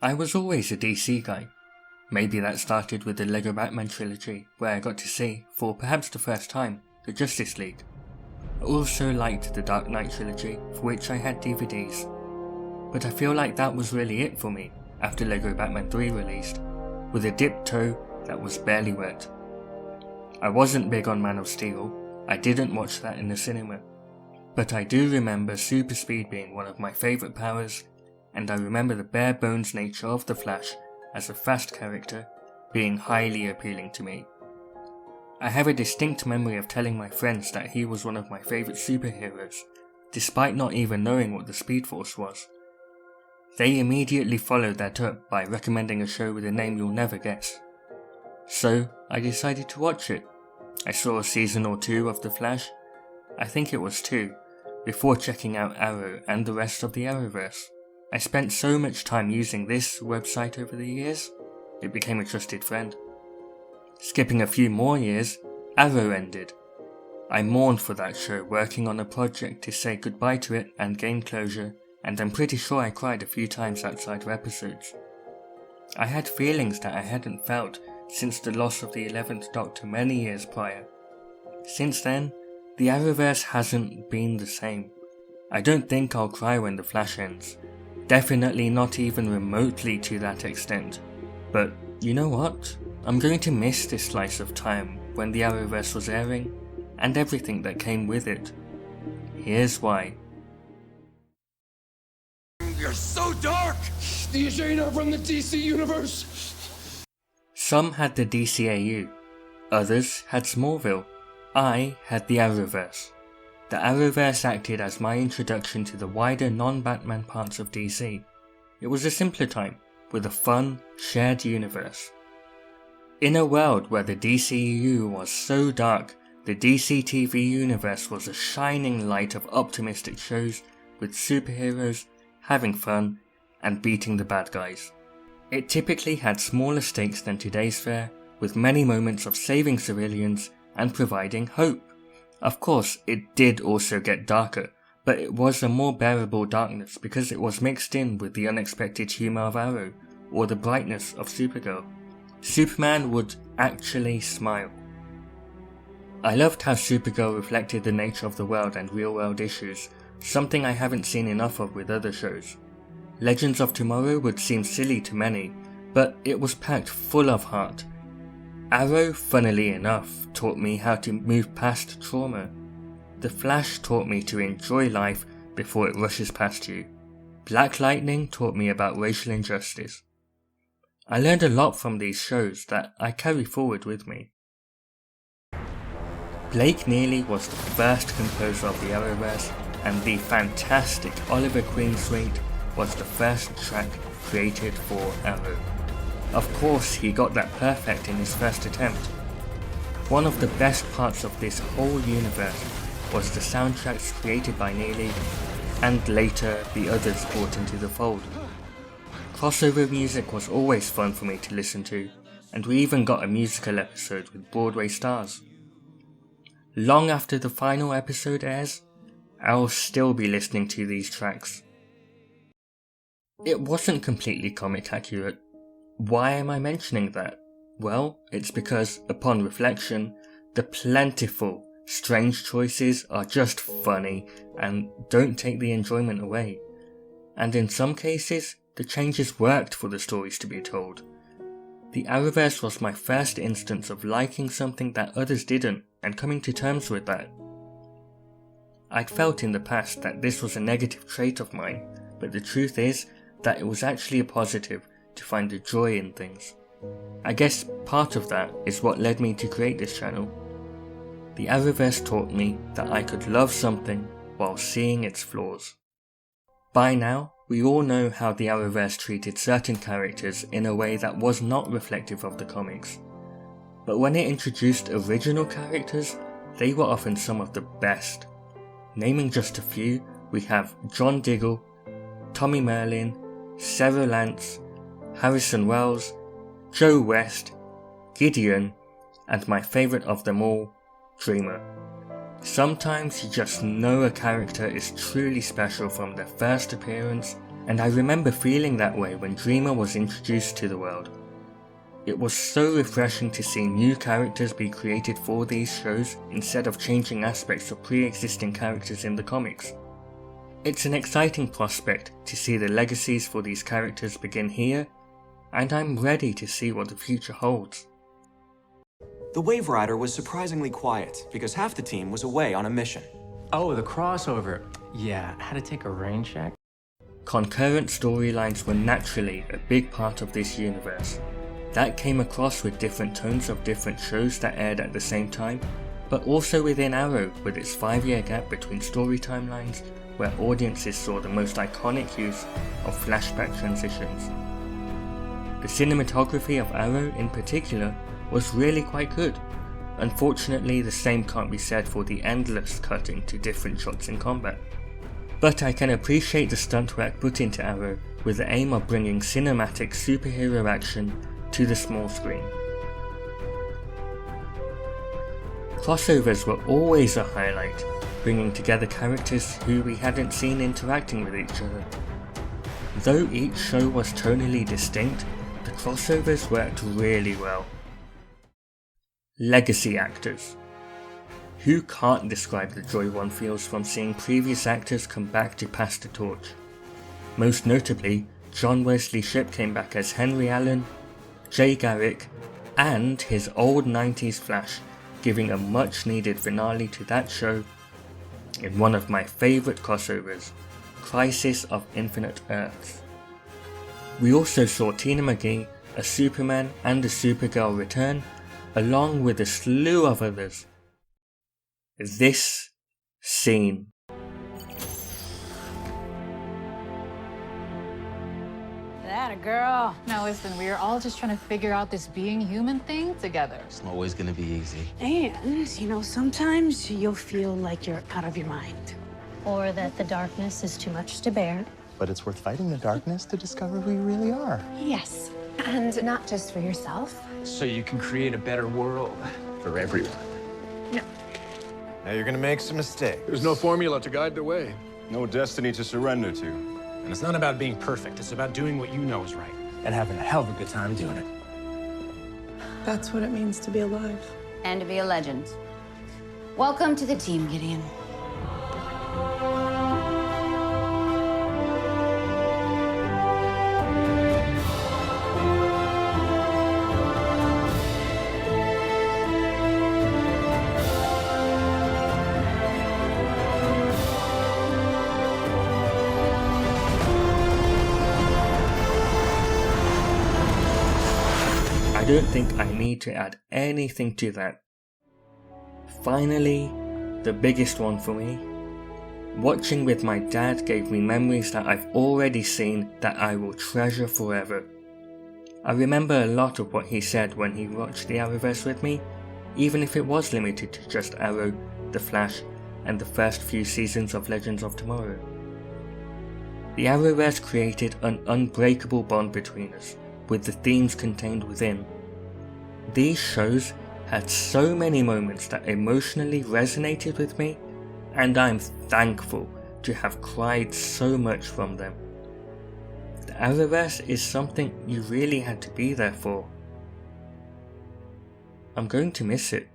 I was always a DC guy. Maybe that started with the Lego Batman trilogy, where I got to see, for perhaps the first time, the Justice League. I also liked the Dark Knight trilogy, for which I had DVDs. But I feel like that was really it for me after Lego Batman 3 released, with a dipped toe that was barely wet. I wasn't big on Man of Steel, I didn't watch that in the cinema. But I do remember super speed being one of my favourite powers, and I remember the bare bones nature of the Flash as a fast character being highly appealing to me. I have a distinct memory of telling my friends that he was one of my favourite superheroes, despite not even knowing what the Speed Force was. They immediately followed that up by recommending a show with a name you'll never guess. So I decided to watch it. I saw a season or 2 of The Flash, I think it was 2, before checking out Arrow and the rest of the Arrowverse. I spent so much time using this website over the years, it became a trusted friend. Skipping a few more years, Arrow ended. I mourned for that show, working on a project to say goodbye to it and gain closure, and I'm pretty sure I cried a few times outside of episodes. I had feelings that I hadn't felt since the loss of the 11th Doctor many years prior. Since then, the Arrowverse hasn't been the same. I don't think I'll cry when The Flash ends. Definitely not even remotely to that extent. But you know what? I'm going to miss this slice of time when the Arrowverse was airing, and everything that came with it. Here's why. You're so dark! You sure you're not from the DC universe? Some had the DCAU, others had Smallville. I had the Arrowverse. The Arrowverse acted as my introduction to the wider non-Batman parts of DC. It was a simpler time, with a fun, shared universe. In a world where the DCEU was so dark, the DC TV universe was a shining light of optimistic shows with superheroes having fun and beating the bad guys. It typically had smaller stakes than today's fare, with many moments of saving civilians and providing hope. Of course, it did also get darker, but it was a more bearable darkness because it was mixed in with the unexpected humour of Arrow or the brightness of Supergirl. Superman would actually smile. I loved how Supergirl reflected the nature of the world and real-world issues, something I haven't seen enough of with other shows. Legends of Tomorrow would seem silly to many, but it was packed full of heart. Arrow, funnily enough, taught me how to move past trauma. The Flash taught me to enjoy life before it rushes past you. Black Lightning taught me about racial injustice. I learned a lot from these shows that I carry forward with me. Blake Neely was the first composer of the Arrowverse, and the fantastic Oliver Queen Suite was the first track created for Arrow. Of course, he got that perfect in his first attempt. One of the best parts of this whole universe was the soundtracks created by Neely, and later the others brought into the fold. Crossover music was always fun for me to listen to, and we even got a musical episode with Broadway stars. Long after the final episode airs, I'll still be listening to these tracks. It wasn't completely comic accurate. Why am I mentioning that? Well, it's because, upon reflection, the plentiful, strange choices are just funny and don't take the enjoyment away. And in some cases, the changes worked for the stories to be told. The Arrowverse was my first instance of liking something that others didn't and coming to terms with that. I'd felt in the past that this was a negative trait of mine, but the truth is that it was actually a positive to find the joy in things. I guess part of that is what led me to create this channel. The Arrowverse taught me that I could love something while seeing its flaws. By now, we all know how the Arrowverse treated certain characters in a way that was not reflective of the comics. But when it introduced original characters, they were often some of the best. Naming just a few, we have John Diggle, Tommy Merlin, Sarah Lance, Harrison Wells, Joe West, Gideon, and my favourite of them all, Dreamer. Sometimes you just know a character is truly special from their first appearance, and I remember feeling that way when Dreamer was introduced to the world. It was so refreshing to see new characters be created for these shows instead of changing aspects of pre-existing characters in the comics. It's an exciting prospect to see the legacies for these characters begin here, and I'm ready to see what the future holds. The Wave Rider was surprisingly quiet because half the team was away on a mission. Oh, the crossover. Yeah, had to take a rain check. Concurrent storylines were naturally a big part of this universe. That came across with different tones of different shows that aired at the same time, but also within Arrow with its 5-year gap between story timelines where audiences saw the most iconic use of flashback transitions. The cinematography of Arrow in particular was really quite good. Unfortunately, the same can't be said for the endless cutting to different shots in combat. But I can appreciate the stunt work put into Arrow with the aim of bringing cinematic superhero action to the small screen. Crossovers were always a highlight, bringing together characters who we hadn't seen interacting with each other. Though each show was tonally distinct, the crossovers worked really well. Legacy actors. Who can't describe the joy one feels from seeing previous actors come back to pass the torch? Most notably, John Wesley Shipp came back as Henry Allen, Jay Garrick, and his old 90s Flash, giving a much needed finale to that show in one of my favourite crossovers, Crisis of Infinite Earths. We also saw Tina McGee, a Superman and a Supergirl return, along with a slew of others. This scene. That a girl. Now listen, we are all just trying to figure out this being human thing together. It's not always gonna be easy. And, you know, sometimes you'll feel like you're out of your mind. Or that the darkness is too much to bear. But it's worth fighting the darkness to discover who you really are. Yes. And not just for yourself. So you can create a better world for everyone. Now you're gonna make some mistakes. There's no formula to guide the way. No destiny to surrender to. And it's not about being perfect, it's about doing what you know is right. And having a hell of a good time doing it. That's what it means to be alive. And to be a legend. Welcome to the team, Gideon. I don't think I need to add anything to that. Finally, the biggest one for me. Watching with my dad gave me memories that I've already seen that I will treasure forever. I remember a lot of what he said when he watched the Arrowverse with me, even if it was limited to just Arrow, The Flash, and the first few seasons of Legends of Tomorrow. The Arrowverse created an unbreakable bond between us, with the themes contained within. These shows had so many moments that emotionally resonated with me, and I'm thankful to have cried so much from them. The Arrowverse is something you really had to be there for. I'm going to miss it.